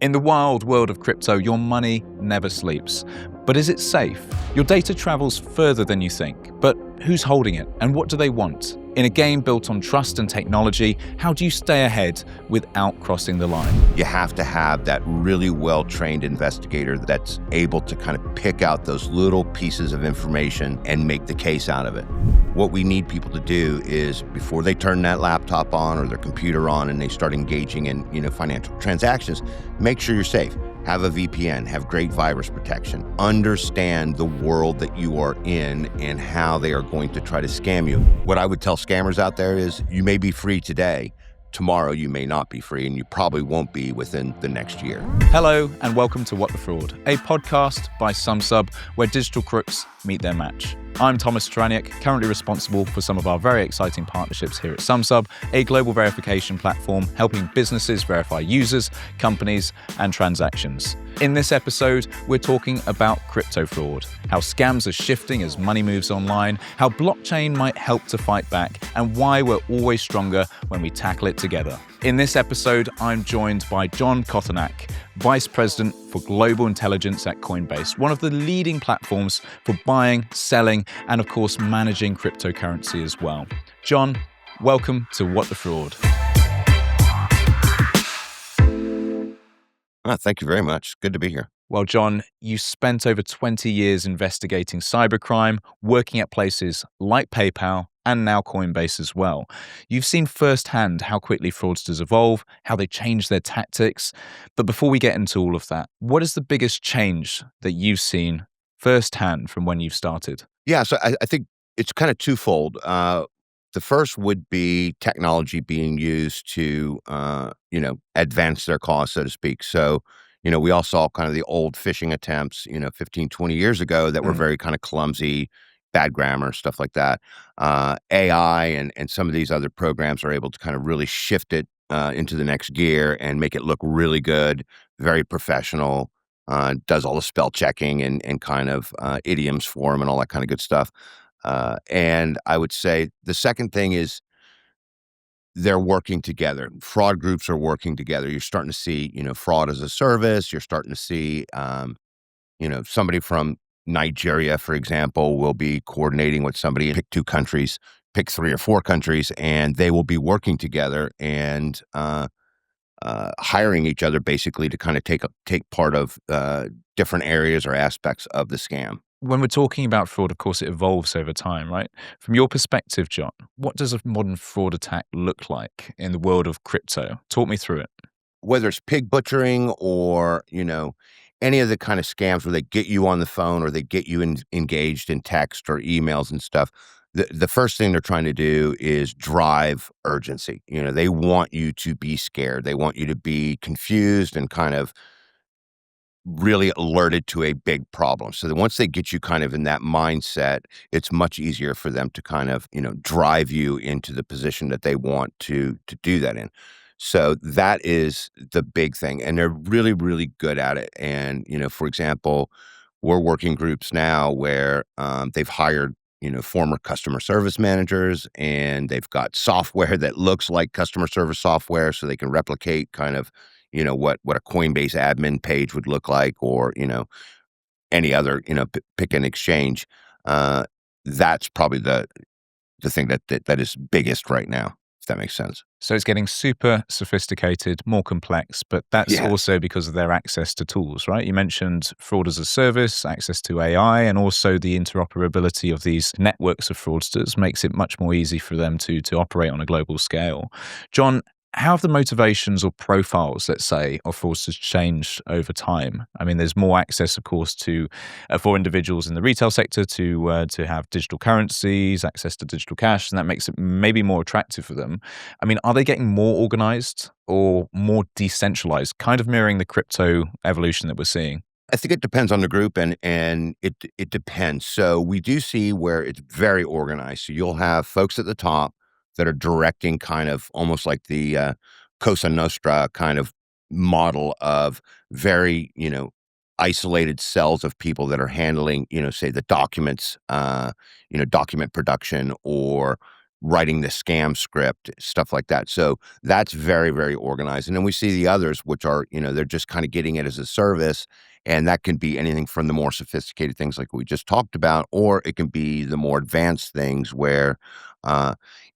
In the wild world of crypto, your money never sleeps. But is it safe? Your data travels further than you think. But who's holding it, and what do they want? In a game built on trust and technology, how do you stay ahead without crossing the line? You have to have that really well-trained investigator that's able to kind of pick out those little pieces of information and make the case out of it. What we need people to do is, before they turn that laptop on or their computer on and they start engaging in, financial transactions, make sure you're safe. Have a VPN, have great virus protection, understand the world that you are in and how they are going to try to scam you. What I would tell scammers out there is, you may be free today, tomorrow you may not be free, and you probably won't be within the next year. Hello and welcome to What the Fraud, a podcast by Sumsub where digital crooks meet their match. I'm Thomas Taraniuk, currently responsible for some of our very exciting partnerships here at Sumsub, a global verification platform helping businesses verify users, companies, and transactions. In this episode, we're talking about crypto fraud, how scams are shifting as money moves online, how blockchain might help to fight back, and why we're always stronger when we tackle it together. In this episode, I'm joined by John Kothanek, Vice President for Global Intelligence at Coinbase, one of the leading platforms for buying, selling, and of course, managing cryptocurrency as well. John, welcome to What the Fraud. Thank you very much. Good to be here. Well, John, you spent over 20 years investigating cybercrime, working at places like PayPal and now Coinbase as well. You've seen firsthand how quickly fraudsters evolve, how they change their tactics. But before we get into all of that, what is the biggest change that you've seen firsthand from when you've started? Yeah, so I think it's kind of twofold. The first would be technology being used to, advance their cause, so to speak. So, we all saw kind of the old phishing attempts, 15, 20 years ago that were very kind of clumsy, bad grammar, stuff like that. AI and some of these other programs are able to kind of really shift it into the next gear and make it look really good, very professional, does all the spell checking and kind of idioms for them and all that kind of good stuff. And I would say the second thing is they're working together. Fraud groups are working together. You're starting to see, fraud as a service. You're starting to see, somebody from Nigeria, for example, will be coordinating with somebody, pick two countries, pick 3 or 4 countries, and they will be working together and hiring each other basically to kind of take part of different areas or aspects of the scam. When we're talking about fraud, of course, it evolves over time, right? From your perspective, John, what does a modern fraud attack look like in the world of crypto? Talk me through it. Whether it's pig butchering or, any of the kind of scams where they get you on the phone or they get you engaged in text or emails and stuff, the first thing they're trying to do is drive urgency. They want you to be scared. They want you to be confused and kind of really alerted to a big problem. So that once they get you kind of in that mindset, it's much easier for them to kind of, drive you into the position that they want to do that in. So that is the big thing. And they're really, really good at it. And, for example, we're working groups now where they've hired, former customer service managers, and they've got software that looks like customer service software so they can replicate kind of, what a Coinbase admin page would look like, or, any other, pick an exchange. That's probably the thing that is biggest right now, if that makes sense. So it's getting super sophisticated, more complex, but that's also because of their access to tools, right? You mentioned fraud as a service, access to AI, and also the interoperability of these networks of fraudsters makes it much more easy for them to operate on a global scale. John, how have the motivations or profiles, let's say, of fraudsters changed over time? I mean, there's more access, of course, to for individuals in the retail sector to have digital currencies, access to digital cash, and that makes it maybe more attractive for them. I mean, are they getting more organized or more decentralized, kind of mirroring the crypto evolution that we're seeing? I think it depends on the group and it depends. So we do see where it's very organized. So you'll have folks at the top that are directing kind of almost like the Cosa Nostra kind of model of very, isolated cells of people that are handling, say the documents, document production or writing the scam script, stuff like that. So that's very, very organized. And then we see the others, which are, they're just kind of getting it as a service. And that can be anything from the more sophisticated things like we just talked about, or it can be the more advanced things where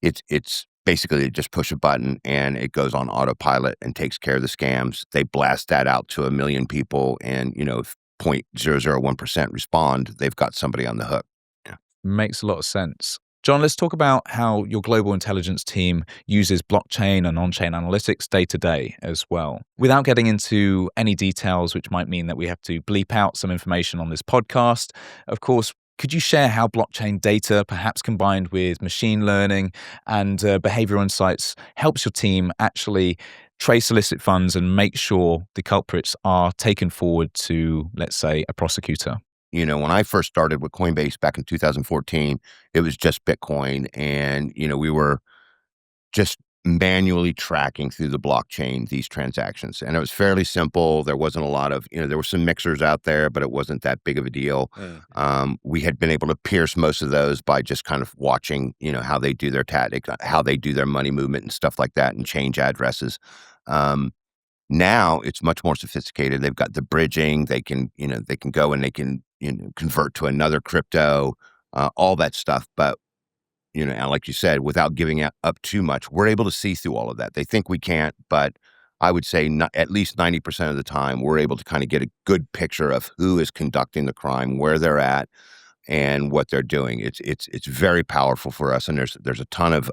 it's basically they just push a button and it goes on autopilot and takes care of the scams. They blast that out to 1 million people, and if 0.001% respond, they've got somebody on the hook. Yeah. Makes a lot of sense. John, let's talk about how your global intelligence team uses blockchain and on-chain analytics day to day as well. Without getting into any details, which might mean that we have to bleep out some information on this podcast, of course, could you share how blockchain data, perhaps combined with machine learning and behavioral insights, helps your team actually trace illicit funds and make sure the culprits are taken forward to, let's say, a prosecutor? When I first started with Coinbase back in 2014, it was just Bitcoin. And, we were just manually tracking through the blockchain these transactions. And it was fairly simple. There wasn't a lot of, there were some mixers out there, but it wasn't that big of a deal. We had been able to pierce most of those by just kind of watching, how they do their tactics, how they do their money movement and stuff like that, and change addresses. Now it's much more sophisticated. They've got the bridging. They can go and they can, convert to another crypto, all that stuff. But, and like you said, without giving up too much, we're able to see through all of that. They think we can't, but I would say at least 90% of the time, we're able to kind of get a good picture of who is conducting the crime, where they're at, and what they're doing. It's very powerful for us. And there's a ton of,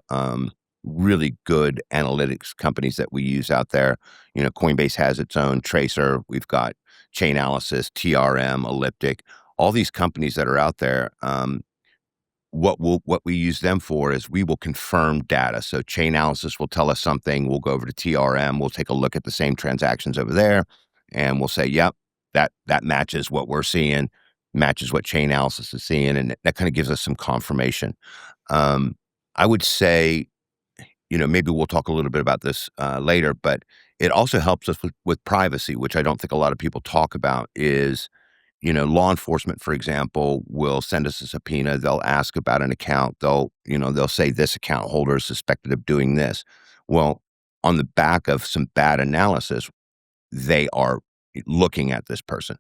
really good analytics companies that we use out there. Coinbase has its own tracer. We've got Chainalysis, TRM, Elliptic, all these companies that are out there. What we use them for is we will confirm data. So Chainalysis will tell us something. We'll go over to TRM. We'll take a look at the same transactions over there, and we'll say, yep, that matches what we're seeing, matches what Chainalysis is seeing, and that kind of gives us some confirmation. I would say, maybe we'll talk a little bit about this later, but it also helps us with privacy, which I don't think a lot of people talk about. Is, law enforcement, for example, will send us a subpoena. They'll ask about an account. They'll say this account holder is suspected of doing this. Well, on the back of some bad analysis, they are looking at this person.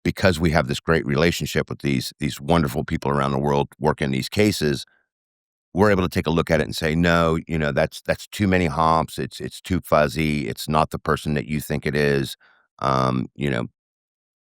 Because we have this great relationship with these wonderful people around the world working these cases, we're able to take a look at it and say, no, that's too many hops. It's too fuzzy. It's not the person that you think it is. Um, you know,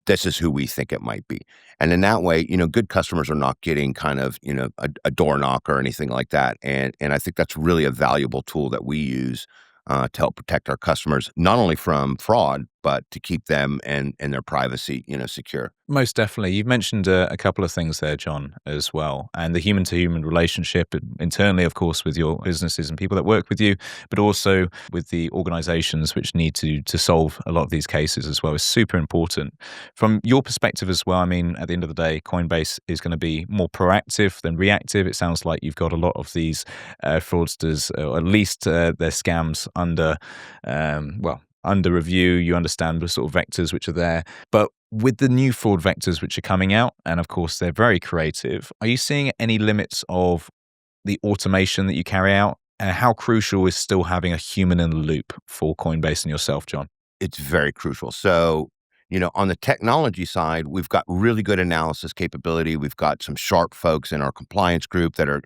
this is who we think it might be. And in that way, good customers are not getting kind of, a door knock or anything like that. And I think that's really a valuable tool that we use to help protect our customers, not only from fraud, but to keep them and their privacy, secure. Most definitely. You've mentioned a couple of things there, John, as well. And the human-to-human relationship internally, of course, with your businesses and people that work with you, but also with the organizations which need to solve a lot of these cases as well is super important. From your perspective as well, I mean, at the end of the day, Coinbase is going to be more proactive than reactive. It sounds like you've got a lot of these fraudsters, or at least their scams under review. You understand the sort of vectors which are there. But with the new fraud vectors which are coming out, and of course they're very creative, are you seeing any limits of the automation that you carry out? And how crucial is still having a human in the loop for Coinbase and yourself, John? It's very crucial. So, on the technology side, we've got really good analysis capability. We've got some sharp folks in our compliance group that are,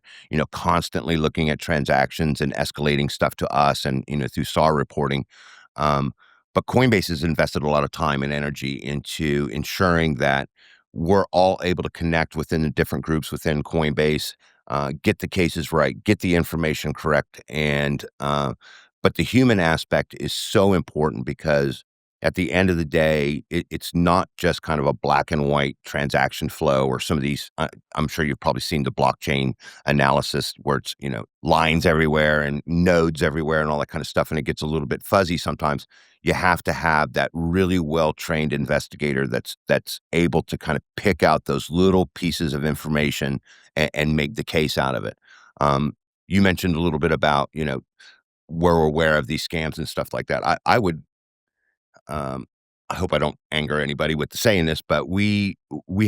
constantly looking at transactions and escalating stuff to us and, through SAR reporting. But Coinbase has invested a lot of time and energy into ensuring that we're all able to connect within the different groups within Coinbase, get the cases right, get the information correct. But the human aspect is so important because at the end of the day, it's not just kind of a black and white transaction flow or some of these, I'm sure you've probably seen the blockchain analysis where it's, lines everywhere and nodes everywhere and all that kind of stuff. And it gets a little bit fuzzy sometimes. You have to have that really well-trained investigator that's able to kind of pick out those little pieces of information and make the case out of it. You mentioned a little bit about, we're aware of these scams and stuff like that. I hope I don't anger anybody with saying this, but we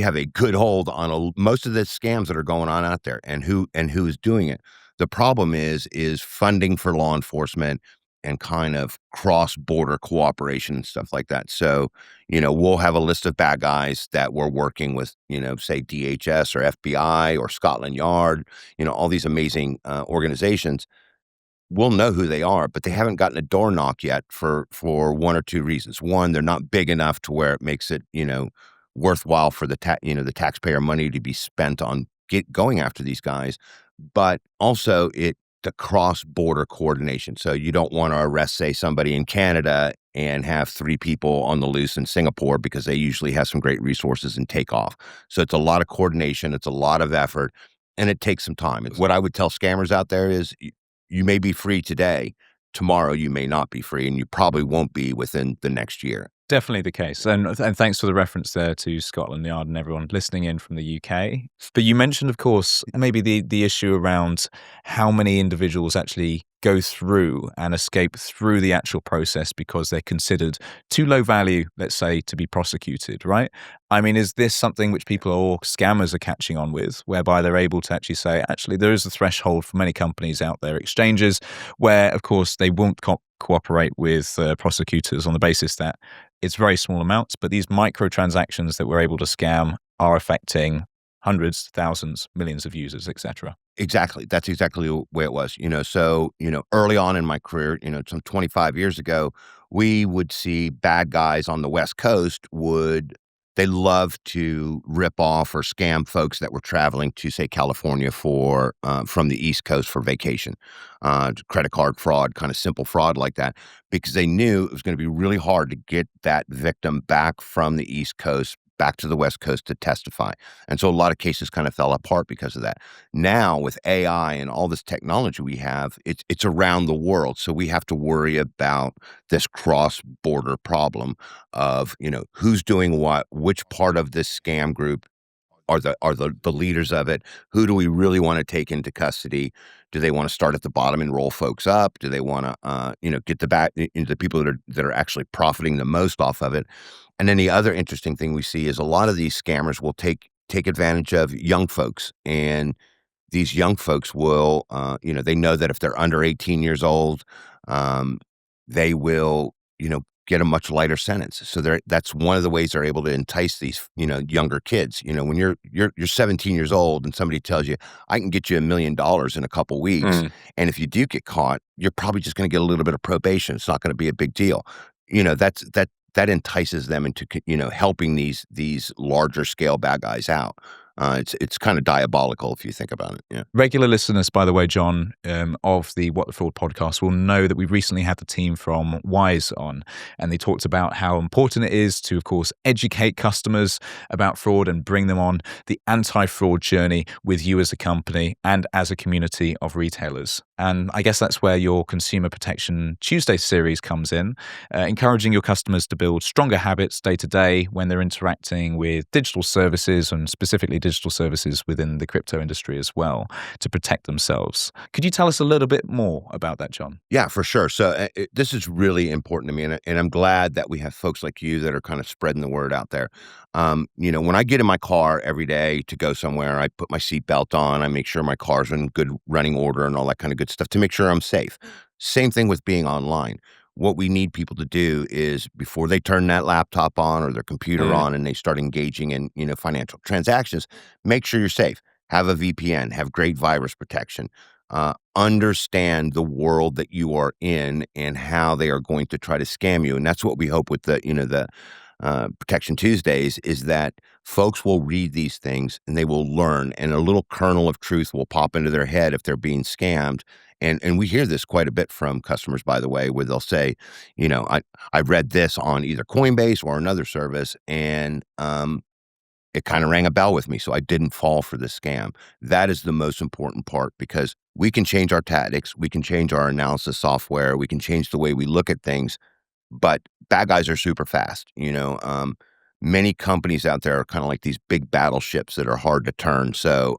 have a good hold on most of the scams that are going on out there and who is doing it. The problem is funding for law enforcement and kind of cross-border cooperation and stuff like that. So, we'll have a list of bad guys that we're working with, say DHS or FBI or Scotland Yard, all these amazing organizations. We'll know who they are, but they haven't gotten a door knock yet for one or two reasons. One, they're not big enough to where it makes it, worthwhile for the the taxpayer money to be spent on going after these guys, but also the cross-border coordination. So you don't want to arrest, say, somebody in Canada and have three people on the loose in Singapore because they usually have some great resources and take off. So it's a lot of coordination, it's a lot of effort, and it takes some time. What I would tell scammers out there is you may be free today. Tomorrow you may not be free, and you probably won't be within the next year. Definitely the case. And thanks for the reference there to Scotland Yard and everyone listening in from the UK. But you mentioned, of course, maybe the issue around how many individuals actually go through and escape through the actual process because they're considered too low value, let's say, to be prosecuted, right? I mean, is this something which people or scammers are catching on with, whereby they're able to actually say, actually, there is a threshold for many companies out there, exchanges, where, of course, they won't cooperate with prosecutors on the basis that it's very small amounts, but these microtransactions that we're able to scam are affecting hundreds, thousands, millions of users, etc. Exactly. That's exactly the way it was. So, early on in my career, some 25 years ago, we would see bad guys on the West Coast they love to rip off or scam folks that were traveling to, say, California from the East Coast for vacation, credit card fraud, kind of simple fraud like that, because they knew it was going to be really hard to get that victim back from the East Coast back to the West Coast to testify. And so a lot of cases kind of fell apart because of that. Now with AI and all this technology we have, it's around the world. So we have to worry about this cross-border problem of, who's doing what, which part of this scam group are the leaders of it. Who do we really want to take into custody? Do they want to start at the bottom and roll folks up? Do they want to, get into the people that are actually profiting the most off of it? And then the other interesting thing we see is a lot of these scammers will take advantage of young folks, and these young folks will, they know that if they're under 18 years old, they will, get a much lighter sentence. So that's one of the ways they're able to entice these, younger kids. When you're 17 years old and somebody tells you, I can get you $1 million in a couple weeks. And if you do get caught, you're probably just going to get a little bit of probation. It's not going to be a big deal. That entices them into, helping these larger scale bad guys out. It's kind of diabolical if you think about it. Yeah. Regular listeners, by the way, John, of the What the Fraud podcast will know that we've recently had the team from Wise on, and they talked about how important it is to, of course, educate customers about fraud and bring them on the anti-fraud journey with you as a company and as a community of retailers. And I guess that's where your Consumer Protection Tuesday series comes in, encouraging your customers to build stronger habits day to day when they're interacting with digital services, and specifically digital services within the crypto industry as well, to protect themselves. Could you tell us a little bit more about that, John? Yeah, for sure. So this is really important to me, and I'm glad that we have folks like you that are kind of spreading the word out there. When I get in my car every day to go somewhere, I put my seatbelt on, I make sure my car's in good running order and all that kind of good stuff to make sure I'm safe. Same thing with being online. What we need people to do is, before they turn that laptop on or their computer on and they start engaging in, financial transactions, make sure you're safe. Have a VPN, have great virus protection, understand the world that you are in and how they are going to try to scam you. And that's what we hope with the Protection Tuesdays, is that folks will read these things and they will learn, and a little kernel of truth will pop into their head if they're being scammed. And we hear this quite a bit from customers, by the way, where they'll say, I read this on either Coinbase or another service, and it kind of rang a bell with me, so I didn't fall for this scam. That is the most important part, because we can change our tactics, we can change our analysis software, we can change the way we look at things, but bad guys are super fast. Many companies out there are kind of like these big battleships that are hard to turn. So,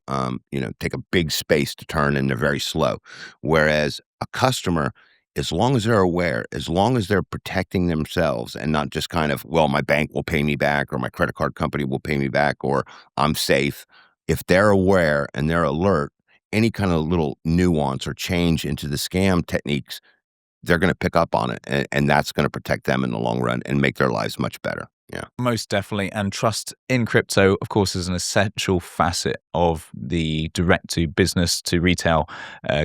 take a big space to turn, and they're very slow. Whereas a customer, as long as they're aware, as long as they're protecting themselves and not just kind of, well, my bank will pay me back or my credit card company will pay me back or I'm safe. If they're aware and they're alert any kind of little nuance or change into the scam techniques, they're going to pick up on it, and that's going to protect them in the long run and make their lives much better. Yeah. Most definitely. And trust in crypto, of course, is an essential facet of the direct to business to retail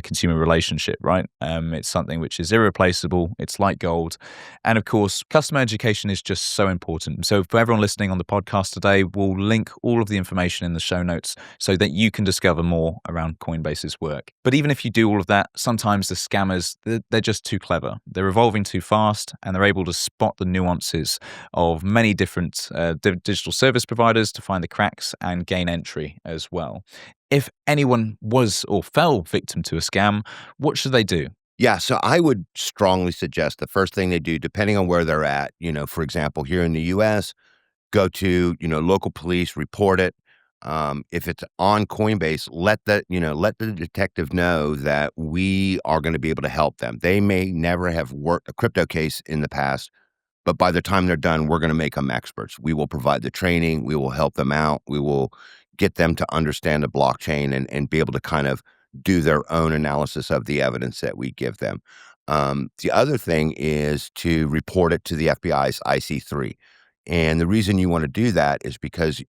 consumer relationship, right? It's something which is irreplaceable. It's like gold. And of course, customer education is just so important. So for everyone listening on the podcast today, we'll link all of the information in the show notes so that you can discover more around Coinbase's work. But even if you do all of that, sometimes the scammers, they're just too clever. They're evolving too fast, and they're able to spot the nuances of many different digital service providers to find the cracks and gain entry as well. If anyone was or fell victim to a scam, what should they do? Yeah, so I would strongly suggest the first thing they do, depending on where they're at, for example, here in the US, go to, local police, report it. If it's on Coinbase, let the detective know that we are going to be able to help them. They may never have worked a crypto case in the past, but by the time they're done, we're going to make them experts. We will provide the training. We will help them out. We will get them to understand the blockchain and be able to kind of do their own analysis of the evidence that we give them. The other thing is to report it to the FBI's IC3. And the reason you want to do that is because,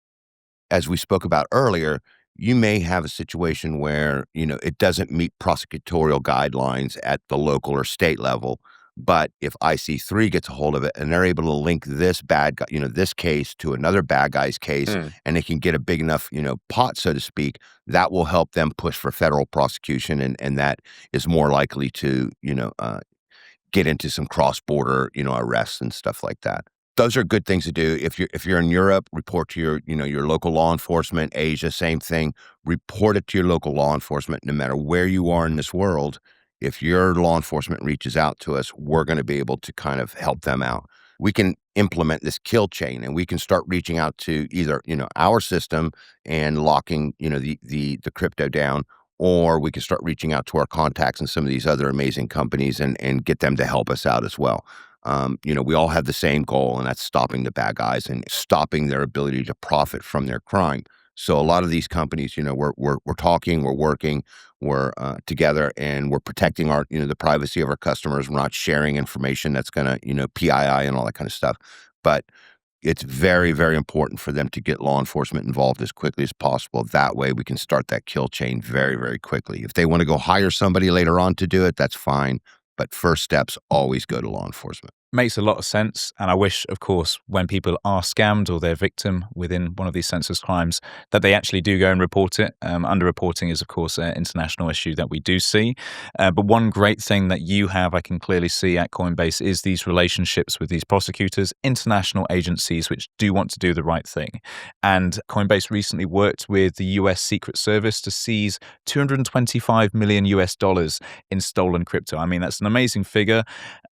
as we spoke about earlier, you may have a situation where, it doesn't meet prosecutorial guidelines at the local or state level. But if IC3 gets a hold of it and they're able to link this bad guy, this case to another bad guy's case, and they can get a big enough, pot, so to speak, that will help them push for federal prosecution. And that is more likely to, get into some cross-border, arrests and stuff like that. Those are good things to do. If you're in Europe, report to your local law enforcement. Asia, same thing. Report it to your local law enforcement. No matter where you are in this world, if your law enforcement reaches out to us, we're going to be able to kind of help them out. We can implement this kill chain, and we can start reaching out to either our system and locking the crypto down, or we can start reaching out to our contacts and some of these other amazing companies and get them to help us out as well. We all have the same goal, and that's stopping the bad guys and stopping their ability to profit from their crime. So a lot of these companies, we're talking, we're working, we're together, and we're protecting our, the privacy of our customers. We're not sharing information that's going to, PII and all that kind of stuff. But it's very, very important for them to get law enforcement involved as quickly as possible. That way we can start that kill chain very, very quickly. If they want to go hire somebody later on to do it, that's fine. But first steps always go to law enforcement. Makes a lot of sense. And I wish, of course, when people are scammed or they're victim within one of these senseless crimes, that they actually do go and report it. Underreporting is, of course, an international issue that we do see. But one great thing that you have, I can clearly see at Coinbase, is these relationships with these prosecutors, international agencies which do want to do the right thing. And Coinbase recently worked with the US Secret Service to seize $225 million in stolen crypto. I mean, that's an amazing figure.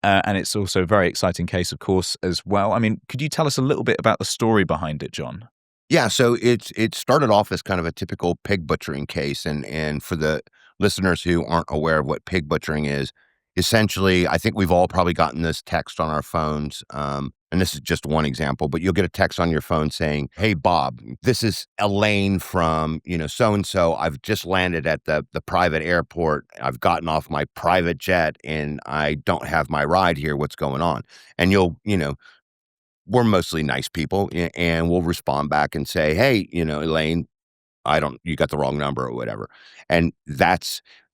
And it's also a very exciting case, of course, as well. I mean, could you tell us a little bit about the story behind it, John? Yeah, so it started off as kind of a typical pig butchering case, and for the listeners who aren't aware of what pig butchering is, essentially, I think we've all probably gotten this text on our phones, and this is just one example, but you'll get a text on your phone saying, "Hey, Bob, this is Elaine from, so-and-so. I've just landed at the private airport. I've gotten off my private jet, and I don't have my ride here. What's going on?" And we're mostly nice people, and we'll respond back and say, "Hey, Elaine, you got the wrong number," or whatever. And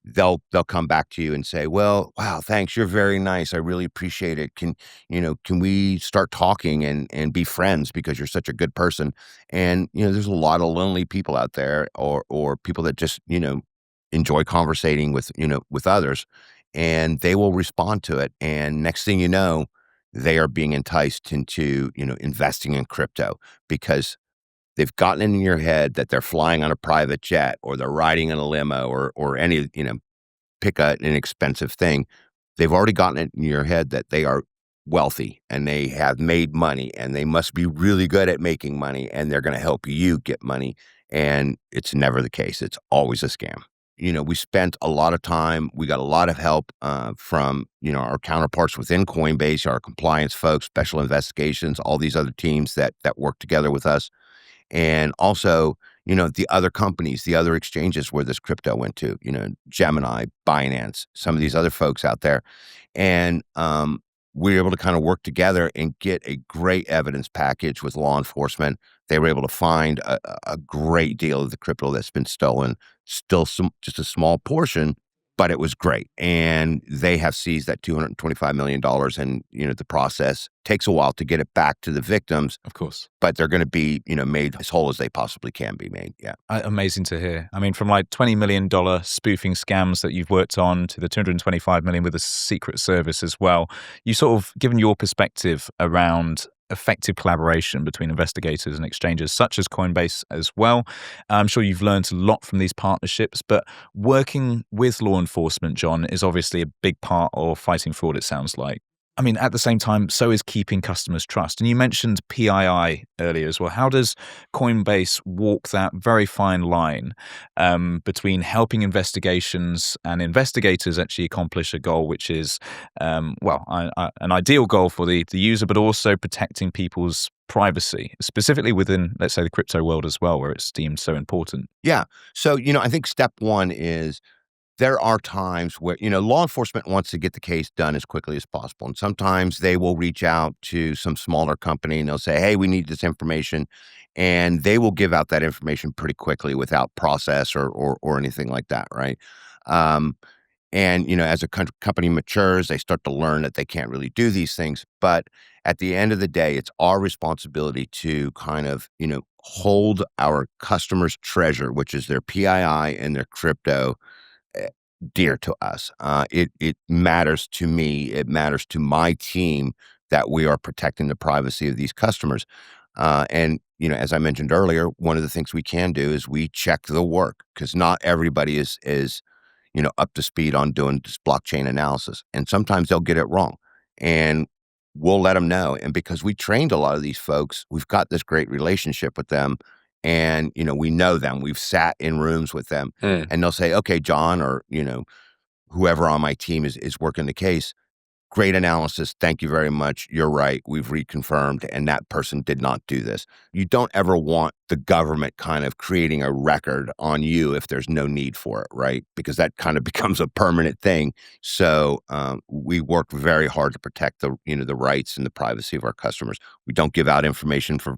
they'll come back to you and say, "Well, wow, thanks. You're very nice. I really appreciate it. Can we start talking and be friends because you're such a good person?" And, there's a lot of lonely people out there, or people that just, enjoy conversating with others, and they will respond to it. And next thing you know, they are being enticed into, investing in crypto because they've gotten in your head that they're flying on a private jet, or they're riding in a limo, or any, pick an inexpensive thing. They've already gotten it in your head that they are wealthy and they have made money and they must be really good at making money and they're going to help you get money. And it's never the case. It's always a scam. We spent a lot of time. We got a lot of help from, our counterparts within Coinbase, our compliance folks, special investigations, all these other teams that work together with us. And also, the other companies, the other exchanges where this crypto went to, Gemini, Binance, some of these other folks out there. And we were able to kind of work together and get a great evidence package with law enforcement. They were able to find a great deal of the crypto that's been stolen, still just a small portion, but it was great. And they have seized that $225 million. And, the process takes a while to get it back to the victims. Of course. But they're going to be, made as whole as they possibly can be made. Yeah. Amazing to hear. I mean, from like $20 million spoofing scams that you've worked on to the $225 million with the Secret Service as well, you sort of given your perspective around effective collaboration between investigators and exchanges such as Coinbase as well. I'm sure you've learned a lot from these partnerships, but working with law enforcement, John, is obviously a big part of fighting fraud, it sounds like. I mean, at the same time, so is keeping customers' trust. And you mentioned PII earlier as well. How does Coinbase walk that very fine line between helping investigations and investigators actually accomplish a goal, which is, an ideal goal for the user, but also protecting people's privacy, specifically within, let's say, the crypto world as well, where it's deemed so important? Yeah. So, I think step one is there are times where, law enforcement wants to get the case done as quickly as possible. And sometimes they will reach out to some smaller company and they'll say, hey, we need this information. And they will give out that information pretty quickly without process or anything like that, right? And, as a company matures, they start to learn that they can't really do these things. But at the end of the day, it's our responsibility to kind of, hold our customers' treasure, which is their PII and their crypto, eh, dear to us. It matters to me. It matters to my team that we are protecting the privacy of these customers. And, as I mentioned earlier, one of the things we can do is we check the work because not everybody is up to speed on doing this blockchain analysis. And sometimes they'll get it wrong. And we'll let them know. And because we trained a lot of these folks, we've got this great relationship with them. And, we know them. We've sat in rooms with them. And they'll say, okay, John, or, whoever on my team is working the case. Great analysis. Thank you very much. You're right. We've reconfirmed, and that person did not do this. You don't ever want the government kind of creating a record on you if there's no need for it, right? Because that kind of becomes a permanent thing. So we work very hard to protect the rights and the privacy of our customers. We don't give out information for,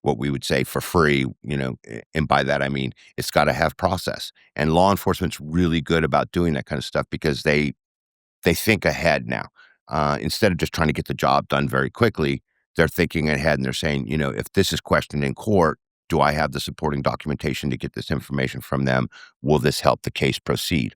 what we would say for free, and by that I mean it's got to have process. And law enforcement's really good about doing that kind of stuff because they think ahead now. Instead of just trying to get the job done very quickly, they're thinking ahead and they're saying, if this is questioned in court, do I have the supporting documentation to get this information from them? Will this help the case proceed?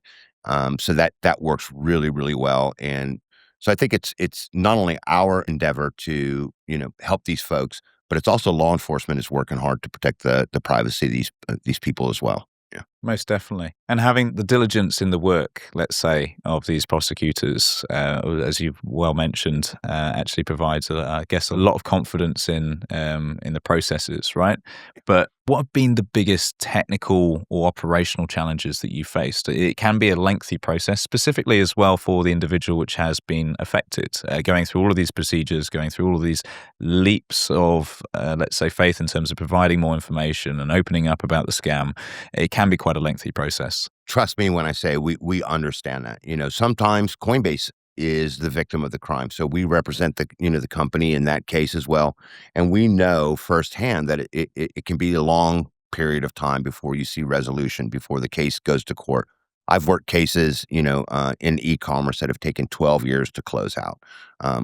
So that works really, really well. And so I think it's not only our endeavor to, help these folks, but it's also law enforcement is working hard to protect the privacy of these people as well. Yeah. Most definitely. And having the diligence in the work, let's say, of these prosecutors, as you've well mentioned, actually provides, I guess, a lot of confidence in the processes, right? But what have been the biggest technical or operational challenges that you faced? It can be a lengthy process, specifically as well for the individual which has been affected, going through all of these procedures, going through all of these leaps of, let's say, faith in terms of providing more information and opening up about the scam. It can be quite a lengthy process. Trust me when I say we understand that. Sometimes Coinbase is the victim of the crime. So we represent the company in that case as well. And we know firsthand that it can be a long period of time before you see resolution, before the case goes to court. I've worked cases, in e-commerce that have taken 12 years to close out,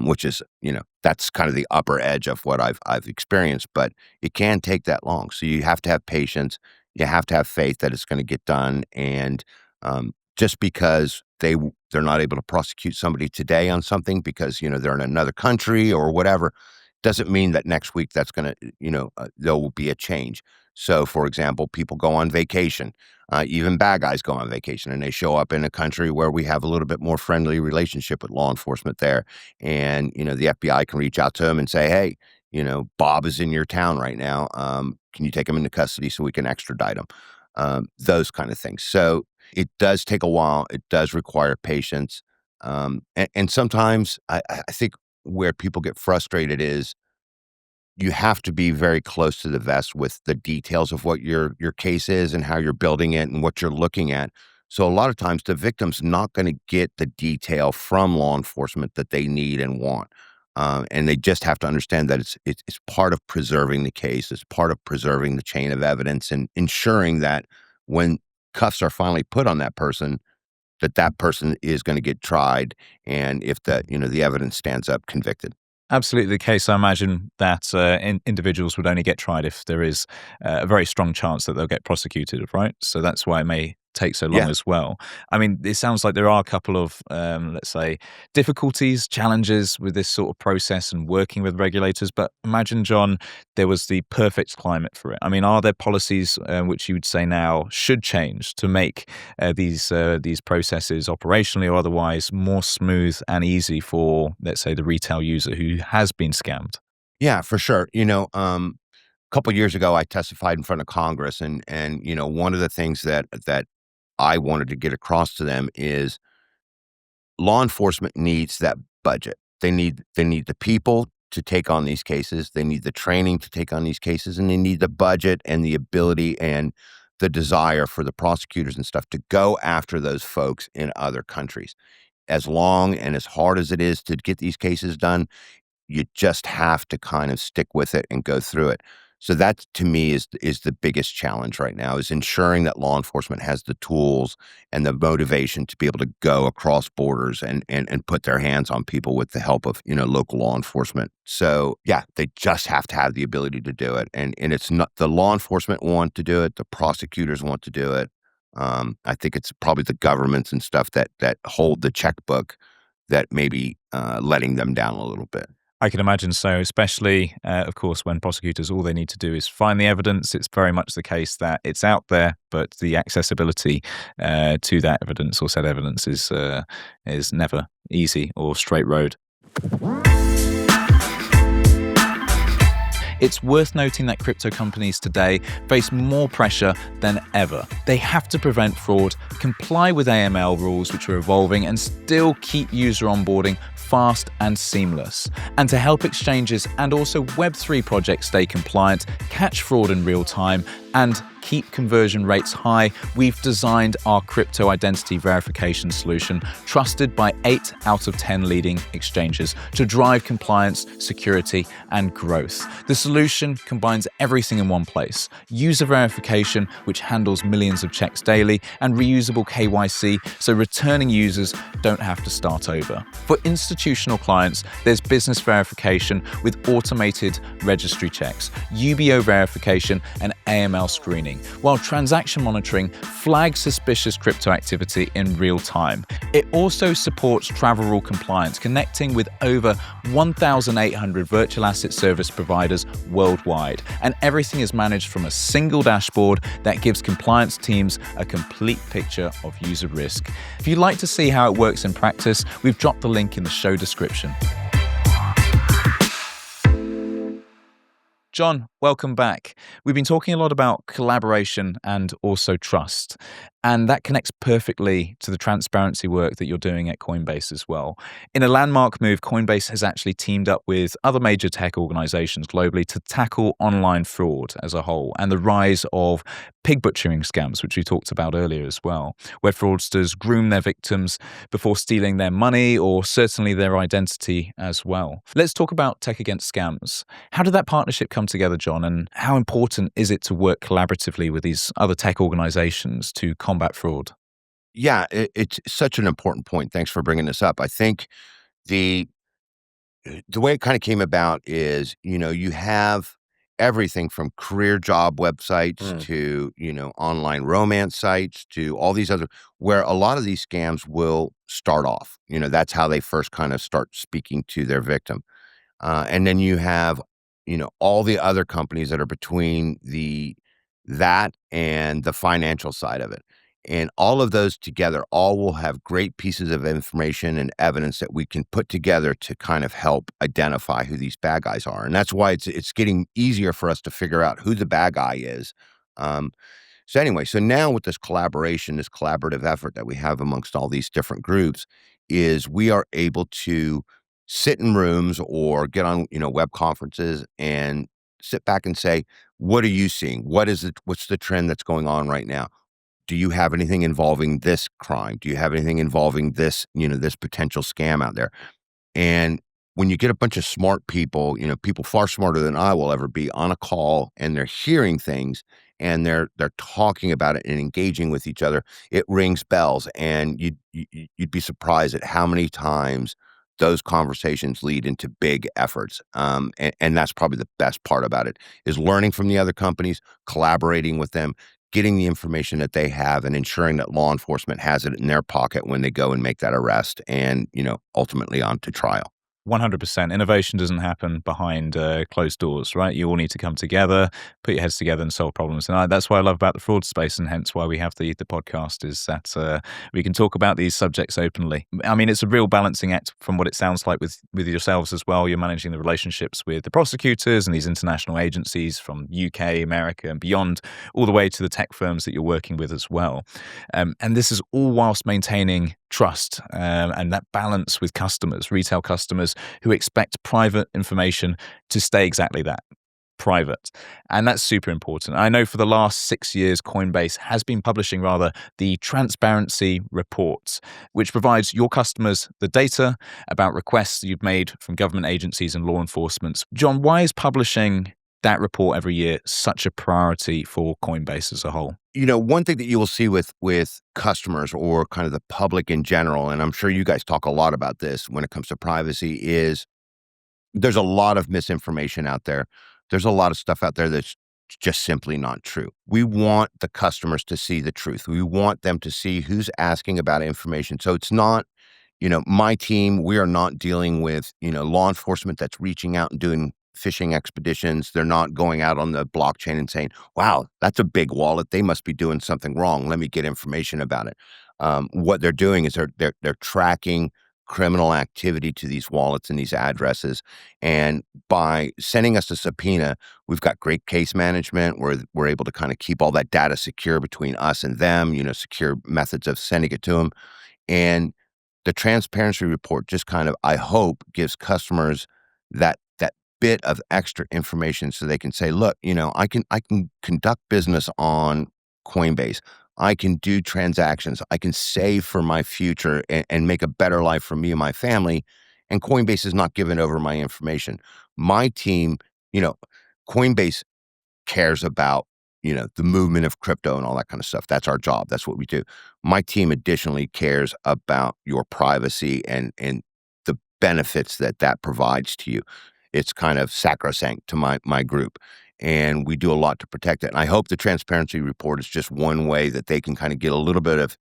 which is, that's kind of the upper edge of what I've experienced, but it can take that long. So you have to have patience. You have to have faith that it's going to get done. And just because they're not able to prosecute somebody today on something because, they're in another country or whatever, doesn't mean that next week that's going to, there will be a change. So, for example, people go on vacation. Even bad guys go on vacation and they show up in a country where we have a little bit more friendly relationship with law enforcement there. And, the FBI can reach out to them and say, hey, Bob is in your town right now. Can you take him into custody so we can extradite him? Those kind of things. So it does take a while. It does require patience. And sometimes I think where people get frustrated is you have to be very close to the vest with the details of what your case is and how you're building it and what you're looking at. So a lot of times the victim's not going to get the detail from law enforcement that they need and want. And they just have to understand that it's part of preserving the case. It's part of preserving the chain of evidence and ensuring that when cuffs are finally put on that person, that person is going to get tried. And if the evidence stands up, convicted. Absolutely the case. I imagine that individuals would only get tried if there is a very strong chance that they'll get prosecuted, right? So that's why it may take so long Yeah. as well. I mean, it sounds like there are a couple of, let's say, difficulties, challenges with this sort of process and working with regulators. But imagine, John, there was the perfect climate for it. I mean, are there policies which you would say now should change to make these processes operationally or otherwise more smooth and easy for, let's say, the retail user who has been scammed? Yeah, for sure. Couple years ago, I testified in front of Congress, and one of the things that I wanted to get across to them is law enforcement needs that budget. They need the people to take on these cases. They need the training to take on these cases, and they need the budget and the ability and the desire for the prosecutors and stuff to go after those folks in other countries. As long and as hard as it is to get these cases done, you just have to kind of stick with it and go through it. So that to me is the biggest challenge right now, is ensuring that law enforcement has the tools and the motivation to be able to go across borders and put their hands on people with the help of, local law enforcement. So yeah, they just have to have the ability to do it. And it's not the law enforcement want to do it, the prosecutors want to do it. I think it's probably the governments and stuff that hold the checkbook that maybe letting them down a little bit. I can imagine so, especially, of course, when prosecutors, all they need to do is find the evidence. It's very much the case that it's out there, but the accessibility to that evidence or said evidence is never easy or straight road. It's worth noting that crypto companies today face more pressure than ever. They have to prevent fraud, comply with AML rules which are evolving, and still keep user onboarding fast and seamless. And to help exchanges and also Web3 projects stay compliant, catch fraud in real time, and keep conversion rates high, we've designed our crypto identity verification solution, trusted by 8 out of 10 leading exchanges, to drive compliance, security, and growth. The solution combines everything in one place: user verification, which handles millions of checks daily, and reusable KYC, so returning users don't have to start over. For institutional clients, there's business verification with automated registry checks, UBO verification, and AML screening, while transaction monitoring flags suspicious crypto activity in real time. It also supports travel rule compliance, connecting with over 1,800 virtual asset service providers worldwide. And everything is managed from a single dashboard that gives compliance teams a complete picture of user risk. If you'd like to see how it works in practice, we've dropped the link in the show description. John, welcome back. We've been talking a lot about collaboration and also trust, and that connects perfectly to the transparency work that you're doing at Coinbase as well. In a landmark move, Coinbase has actually teamed up with other major tech organizations globally to tackle online fraud as a whole and the rise of pig butchering scams, which we talked about earlier as well, where fraudsters groom their victims before stealing their money or certainly their identity as well. Let's talk about tech against scams. How did that partnership come together, John, and how important is it to work collaboratively with these other tech organizations to combat fraud? Yeah, it's such an important point. Thanks for bringing this up. I think the the way it kind of came about is, you have everything from career job websites to, online romance sites to all these other, where a lot of these scams will start off. That's how they first kind of start speaking to their victim. And then you have, all the other companies that are between that and the financial side of it. And all of those together, all will have great pieces of information and evidence that we can put together to kind of help identify who these bad guys are. And that's why it's getting easier for us to figure out who the bad guy is. So anyway, so now with this collaboration, this collaborative effort that we have amongst all these different groups, is we are able to sit in rooms or get on, web conferences and sit back and say, what are you seeing? What's the trend that's going on right now? Do you have anything involving this crime? Do you have anything involving this, this potential scam out there? And when you get a bunch of smart people, people far smarter than I will ever be on a call and they're hearing things and they're talking about it and engaging with each other, it rings bells. And you'd be surprised at how many times those conversations lead into big efforts. And that's probably the best part about it is learning from the other companies, collaborating with them, getting the information that they have and ensuring that law enforcement has it in their pocket when they go and make that arrest and, ultimately on to trial. 100%. Innovation doesn't happen behind closed doors, right? You all need to come together, put your heads together and solve problems. And that's what I love about the fraud space, and hence why we have the podcast, is that we can talk about these subjects openly. I mean, it's a real balancing act from what it sounds like with yourselves as well. You're managing the relationships with the prosecutors and these international agencies from UK, America and beyond, all the way to the tech firms that you're working with as well. And this is all whilst maintaining trust and that balance with customers, retail customers who expect private information to stay exactly that, private. And that's super important. I know for the last 6 years, Coinbase has been publishing the transparency reports, which provides your customers the data about requests you've made from government agencies and law enforcement. John, why is publishing that report every year such a priority for Coinbase as a whole? One thing that you will see with customers or kind of the public in general, and I'm sure you guys talk a lot about this when it comes to privacy, is there's a lot of misinformation out there. There's a lot of stuff out there that's just simply not true. We want the customers to see the truth. We want them to see who's asking about information. So it's not, my team, we are not dealing with, law enforcement that's reaching out and doing phishing expeditions. They're not going out on the blockchain and saying, wow, that's a big wallet. They must be doing something wrong. Let me get information about it. What they're doing is they're tracking criminal activity to these wallets and these addresses. And by sending us a subpoena, we've got great case management. We're able to kind of keep all that data secure between us and them, secure methods of sending it to them. And the transparency report just kind of, I hope, gives customers that bit of extra information so they can say, look, I can conduct business on Coinbase. I can do transactions. I can save for my future and make a better life for me and my family. And Coinbase is not giving over my information. My team, Coinbase cares about, the movement of crypto and all that kind of stuff. That's our job. That's what we do. My team additionally cares about your privacy and the benefits that provides to you. It's kind of sacrosanct to my group, and we do a lot to protect it. And I hope the transparency report is just one way that they can kind of get a little bit of,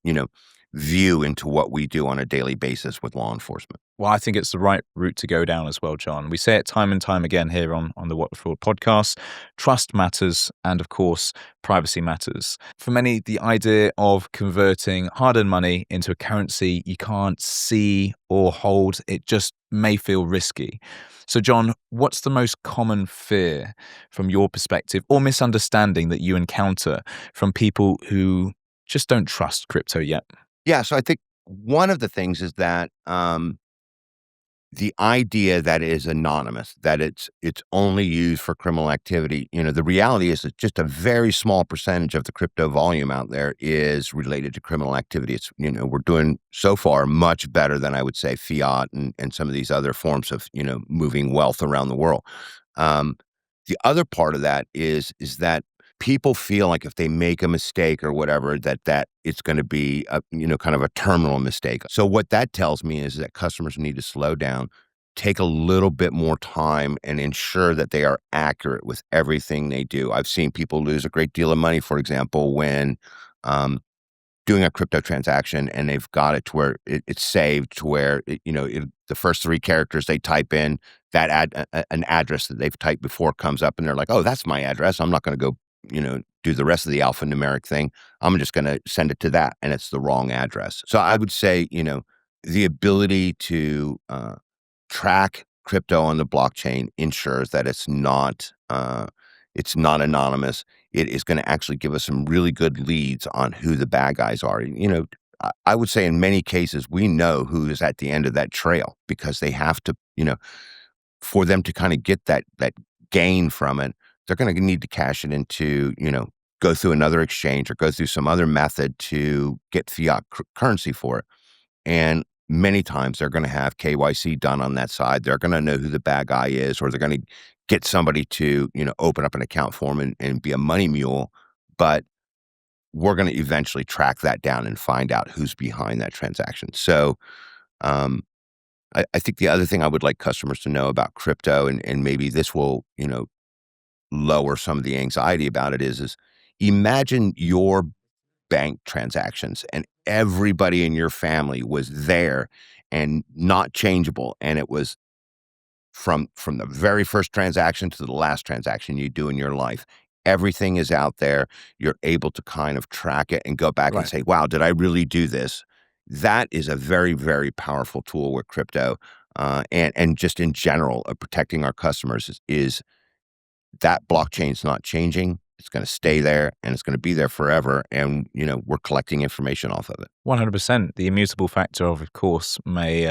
view into what we do on a daily basis with law enforcement. Well, I think it's the right route to go down as well, John. We say it time and time again here on the What the Fraud podcast. Trust matters, and of course, privacy matters. For many, the idea of converting hard-earned money into a currency you can't see or hold, it just may feel risky. So, John, what's the most common fear from your perspective or misunderstanding that you encounter from people who just don't trust crypto yet? Yeah, so I think one of the things is that the idea that it is anonymous, that it's only used for criminal activity, the reality is that just a very small percentage of the crypto volume out there is related to criminal activity. It's, we're doing so far much better than I would say fiat and some of these other forms of, moving wealth around the world. The other part of that is that people feel like if they make a mistake or whatever, that it's going to be a, kind of a terminal mistake. So what that tells me is that customers need to slow down, take a little bit more time and ensure that they are accurate with everything they do. I've seen people lose a great deal of money, for example, when doing a crypto transaction and they've got it to where it's saved to where, the first 3 characters they type in, that an address that they've typed before comes up and they're like, oh, that's my address. I'm not going to go do the rest of the alphanumeric thing. I'm just going to send it to that. And it's the wrong address. So I would say, the ability to track crypto on the blockchain ensures that it's not anonymous. It is going to actually give us some really good leads on who the bad guys are. I would say in many cases, we know who is at the end of that trail because they have to, for them to kind of get that gain from it, they're going to need to cash it into, go through another exchange or go through some other method to get fiat currency for it. And many times they're going to have KYC done on that side. They're going to know who the bad guy is, or they're going to get somebody to, open up an account for them and be a money mule. But we're going to eventually track that down and find out who's behind that transaction. So um, I think the other thing I would like customers to know about crypto, and maybe this will, lower some of the anxiety about it is imagine your bank transactions and everybody in your family was there and not changeable. And it was from the very first transaction to the last transaction you do in your life. Everything is out there. You're able to kind of track it and go back and Right. say, wow, did I really do this? That is a very, very powerful tool with crypto. And just in general of protecting our customers is that blockchain's not changing. It's going to stay there and it's going to be there forever. And, we're collecting information off of it. 100%. The immutable factor of course, may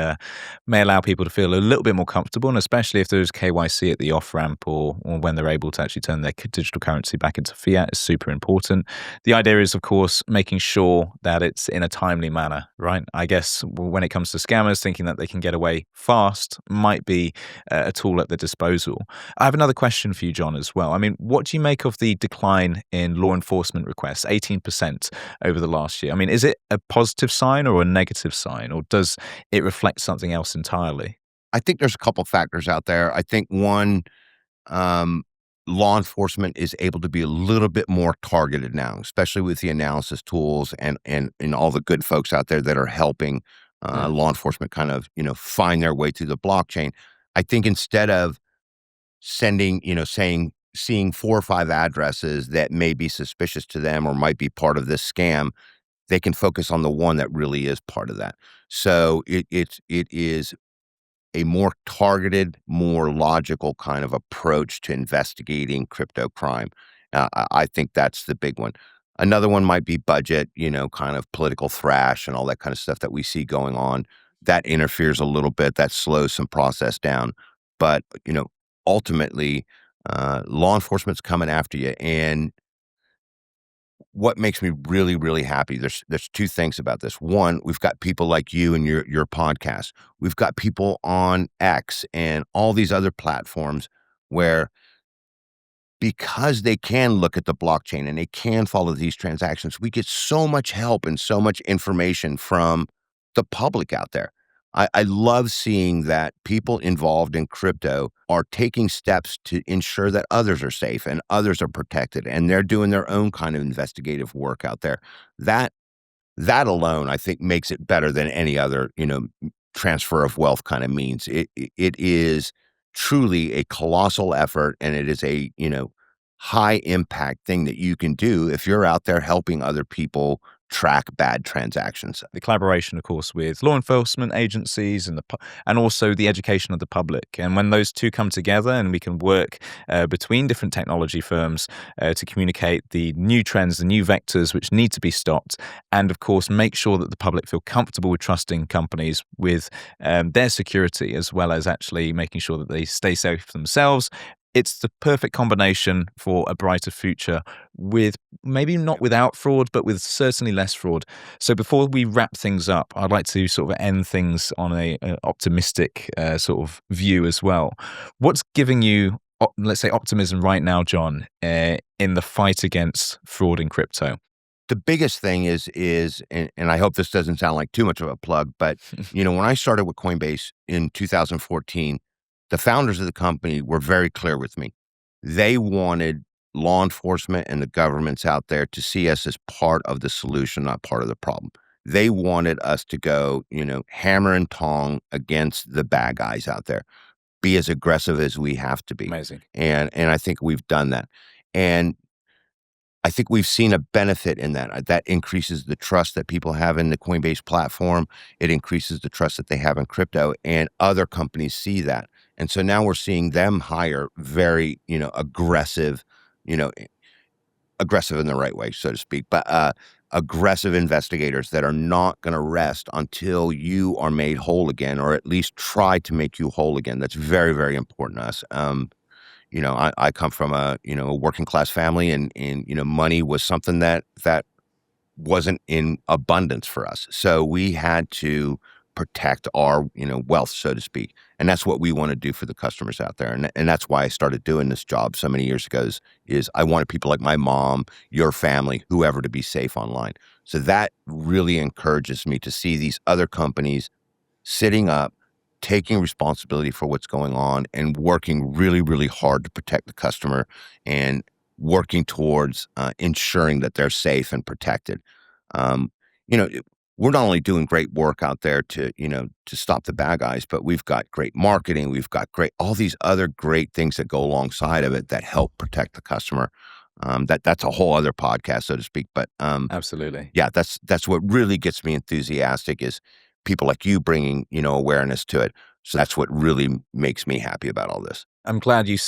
allow people to feel a little bit more comfortable, and especially if there's KYC at the off ramp or when they're able to actually turn their digital currency back into fiat is super important. The idea is, of course, making sure that it's in a timely manner, right? I guess when it comes to scammers, thinking that they can get away fast might be a tool at their disposal. I have another question for you, John, as well. I mean, what do you make of the decline in law enforcement requests, 18% over the last year? I mean, is it a positive sign or a negative sign, or does it reflect something else entirely? I think there's a couple factors out there. I think one, um, law enforcement is able to be a little bit more targeted now, especially with the analysis tools and all the good folks out there that are helping Mm. law enforcement kind of find their way through the blockchain. I think instead of sending seeing 4 or 5 addresses that may be suspicious to them or might be part of this scam, they can focus on the one that really is part of that. So it is a more targeted, more logical kind of approach to investigating crypto crime. I think that's the big one. Another one might be budget, kind of political thrash and all that kind of stuff that we see going on. That interferes a little bit. That slows some process down. But, ultimately, law enforcement's coming after you. And what makes me really, really happy, there's 2 things about this. One, we've got people like you and your podcast. We've got people on X and all these other platforms where because they can look at the blockchain and they can follow these transactions, we get so much help and so much information from the public out there. I love seeing that people involved in crypto are taking steps to ensure that others are safe and others are protected, and they're doing their own kind of investigative work out there. That that alone, I think, makes it better than any other, transfer of wealth kind of means. It is truly a colossal effort, and it is a, high impact thing that you can do if you're out there helping other people track bad transactions. The collaboration, of course, with law enforcement agencies and and also the education of the public. And when those two come together, and we can work between different technology firms to communicate the new trends, the new vectors which need to be stopped, and of course make sure that the public feel comfortable with trusting companies with their security, as well as actually making sure that they stay safe themselves. It's the perfect combination for a brighter future, with maybe not without fraud, but with certainly less fraud. So before we wrap things up, I'd like to sort of end things on a optimistic sort of view as well. What's giving you, let's say, optimism right now, John, in the fight against fraud in crypto? The biggest thing is and I hope this doesn't sound like too much of a plug, but when I started with Coinbase in 2014, the founders of the company were very clear with me. They wanted law enforcement and the governments out there to see us as part of the solution, not part of the problem. They wanted us to go, hammer and tong against the bad guys out there, be as aggressive as we have to be. Amazing. And I think we've done that. And I think we've seen a benefit in that. That increases the trust that people have in the Coinbase platform. It increases the trust that they have in crypto, and other companies see that. And so now we're seeing them hire very, aggressive, you know, aggressive in the right way, so to speak, but aggressive investigators that are not going to rest until you are made whole again, or at least try to make you whole again. That's very, very important to us. I come from a working class family, and money was something that wasn't in abundance for us. So we had to protect our, wealth, so to speak. And that's what we want to do for the customers out there. And that's why I started doing this job so many years ago is I wanted people like my mom, your family, whoever, to be safe online. So that really encourages me to see these other companies sitting up, taking responsibility for what's going on, and working really, really hard to protect the customer, and working towards ensuring that they're safe and protected. Um, we're not only doing great work out there to stop the bad guys, but we've got great marketing. We've got all these other great things that go alongside of it that help protect the customer. That's a whole other podcast, so to speak. But Absolutely. yeah, that's what really gets me enthusiastic is people like you bringing, awareness to it. So that's what really makes me happy about all this. I'm glad you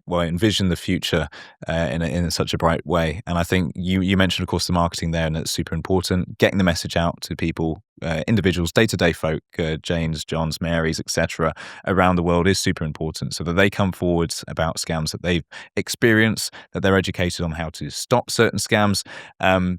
envision the future in such a bright way. And I think you mentioned, of course, the marketing there, and it's super important. Getting the message out to people, individuals, day-to-day folk, Janes, Johns, Marys, etc., around the world is super important, so that they come forward about scams that they've experienced, that they're educated on how to stop certain scams,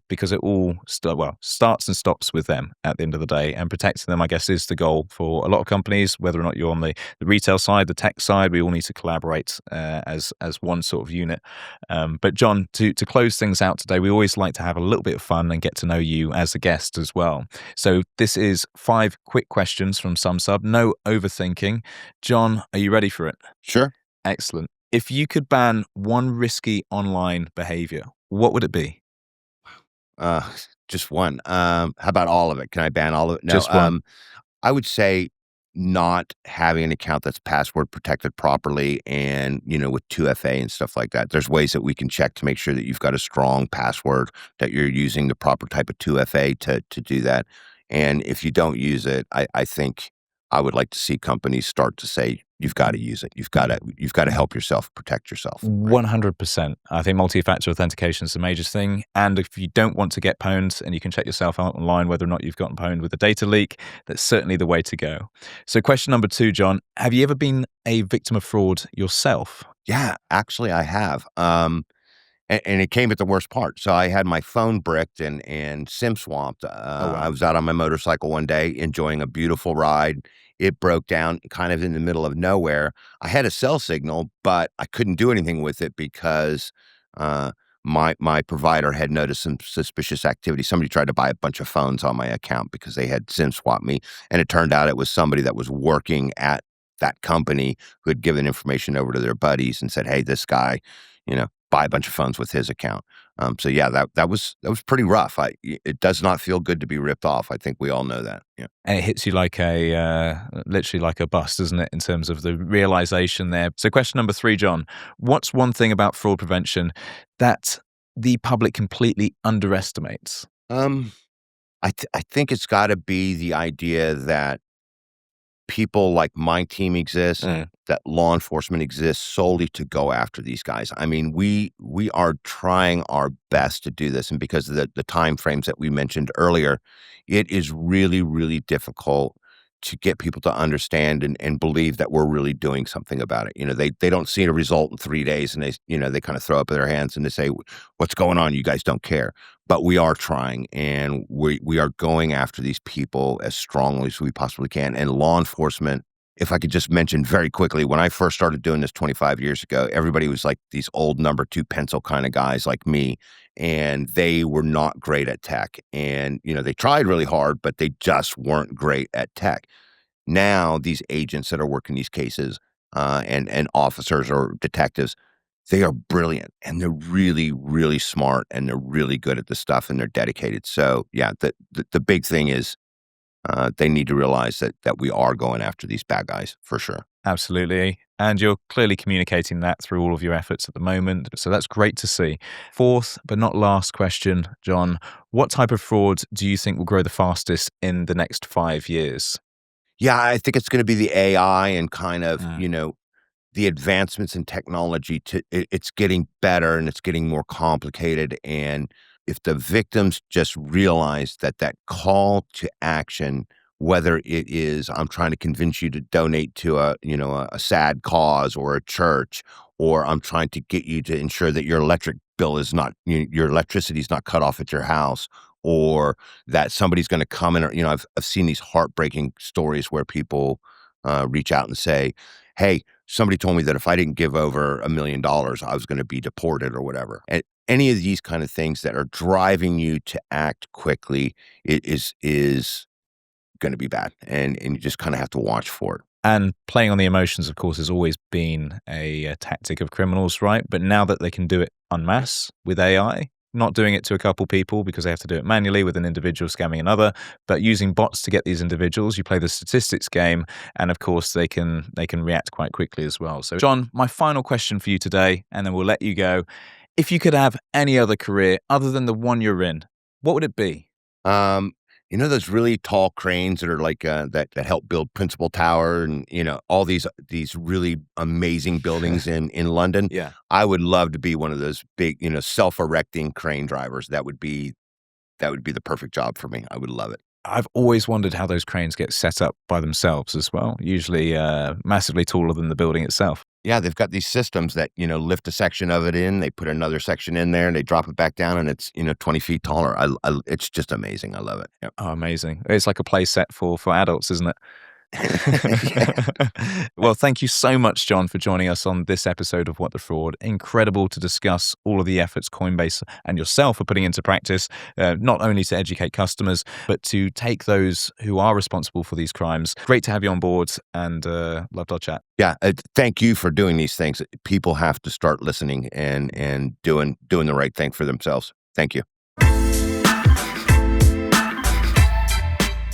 because it all starts and stops with them at the end of the day. And protecting them, I guess, is the goal for a lot of companies, whether or not you're on the retail side, the tech side. We all need to collaborate as one sort of unit. But John, to close things out today, we always like to have a little bit of fun and get to know you as a guest as well. So this is 5 quick questions from Sumsub. No overthinking. John, are you ready for it? Sure. Excellent. If you could ban one risky online behavior, what would it be? Just one. How about all of it? Can I ban all of it? No. Just one. I would say not having an account that's password protected properly, and with 2FA and stuff like that. There's ways that we can check to make sure that you've got a strong password, that you're using the proper type of 2FA to do that. And if you don't use it, I think I would like to see companies start to say, you've got to use it. You've got to help yourself, protect yourself. 100%. I think multi-factor authentication is the major thing. And if you don't want to get pwned, and you can check yourself out online whether or not you've gotten pwned with a data leak, that's certainly the way to go. So question number 2, John, have you ever been a victim of fraud yourself? Yeah, actually I have. And it came at the worst part. So I had my phone bricked and SIM swamped. Wow. I was out on my motorcycle one day enjoying a beautiful ride. It broke down kind of in the middle of nowhere. I had a cell signal, but I couldn't do anything with it because my provider had noticed some suspicious activity. Somebody tried to buy a bunch of phones on my account because they had SIM swapped me. And it turned out it was somebody that was working at that company who had given information over to their buddies and said, hey, this guy, buy a bunch of phones with his account. So yeah, that was pretty rough. It does not feel good to be ripped off. I think we all know that. Yeah. And it hits you like literally like a bus, doesn't it, in terms of the realization there. So question number 3, John, what's one thing about fraud prevention that the public completely underestimates? I think it's got to be the idea that people like my team exist, that law enforcement exists solely to go after these guys. I mean, we are trying our best to do this, and because of the time frames that we mentioned earlier, it is really, really difficult to get people to understand and believe that we're really doing something about it. They don't see a result in 3 days, and they kind of throw up their hands and they say, what's going on? You guys don't care. But we are trying, and we are going after these people as strongly as we possibly can. And law enforcement, if I could just mention very quickly, when I first started doing this 25 years ago, everybody was like these old number 2 pencil kind of guys like me, and they were not great at tech. And, they tried really hard, but they just weren't great at tech. Now, these agents that are working these cases, and officers or detectives, they are brilliant, and they're really, really smart, and they're really good at this stuff, and they're dedicated. So yeah, the big thing is they need to realize that we are going after these bad guys for sure. Absolutely. And you're clearly communicating that through all of your efforts at the moment. So that's great to see. 4th, but not last question, John, what type of fraud do you think will grow the fastest in the next 5 years? Yeah, I think it's going to be the AI and kind of, the advancements in technology it's getting better and it's getting more complicated. And if the victims just realize that call to action, whether it is I'm trying to convince you to donate to a sad cause or a church, or I'm trying to get you to ensure that your electric bill is not, your electricity is not cut off at your house, or that somebody's going to come in, I've seen these heartbreaking stories where people reach out and say, hey, somebody told me that if I didn't give over $1 million, I was going to be deported or whatever. And any of these kind of things that are driving you to act quickly is going to be bad. And you just kind of have to watch for it. And playing on the emotions, of course, has always been a tactic of criminals, right? But now that they can do it en masse with AI, not doing it to a couple people because they have to do it manually with an individual scamming another, but using bots to get these individuals, you play the statistics game, and of course they can react quite quickly as well. So John, my final question for you today, and then we'll let you go. If you could have any other career other than the one you're in, what would it be? Those really tall cranes that are like that help build Principal Tower and all these really amazing buildings in London. Yeah, I would love to be one of those big self-erecting crane drivers. That would be the perfect job for me. I would love it. I've always wondered how those cranes get set up by themselves as well. Usually massively taller than the building itself. Yeah, they've got these systems that, lift a section of it in, they put another section in there, and they drop it back down, and it's, 20 feet taller. It's just amazing. I love it. Yep. Oh, amazing. It's like a play set for adults, isn't it? Well, thank you so much, John, for joining us on this episode of What the Fraud. Incredible to discuss all of the efforts Coinbase and yourself are putting into practice, not only to educate customers, but to take those who are responsible for these crimes. Great to have you on board, and loved our chat. Yeah, thank you for doing these things. People have to start listening and doing the right thing for themselves. Thank you.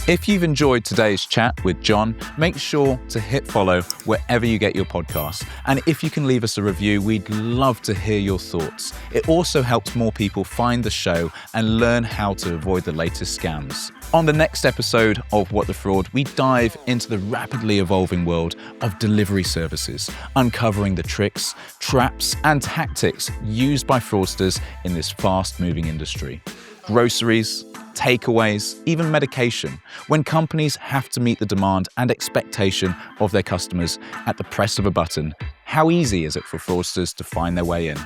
If you've enjoyed today's chat with John, make sure to hit follow wherever you get your podcasts. And if you can leave us a review, we'd love to hear your thoughts. It also helps more people find the show and learn how to avoid the latest scams. On the next episode of What the Fraud, we dive into the rapidly evolving world of delivery services, uncovering the tricks, traps, and tactics used by fraudsters in this fast-moving industry. Groceries, takeaways, even medication, when companies have to meet the demand and expectation of their customers at the press of a button. How easy is it for fraudsters to find their way in?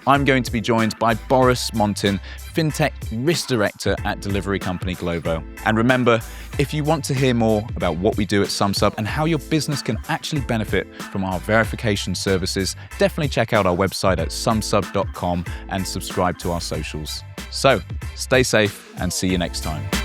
I'm going to be joined by Boris Montin, FinTech Risk Director at delivery company Glovo. And remember, if you want to hear more about what we do at Sumsub and how your business can actually benefit from our verification services, definitely check out our website at sumsub.com and subscribe to our socials. So, stay safe and see you next time.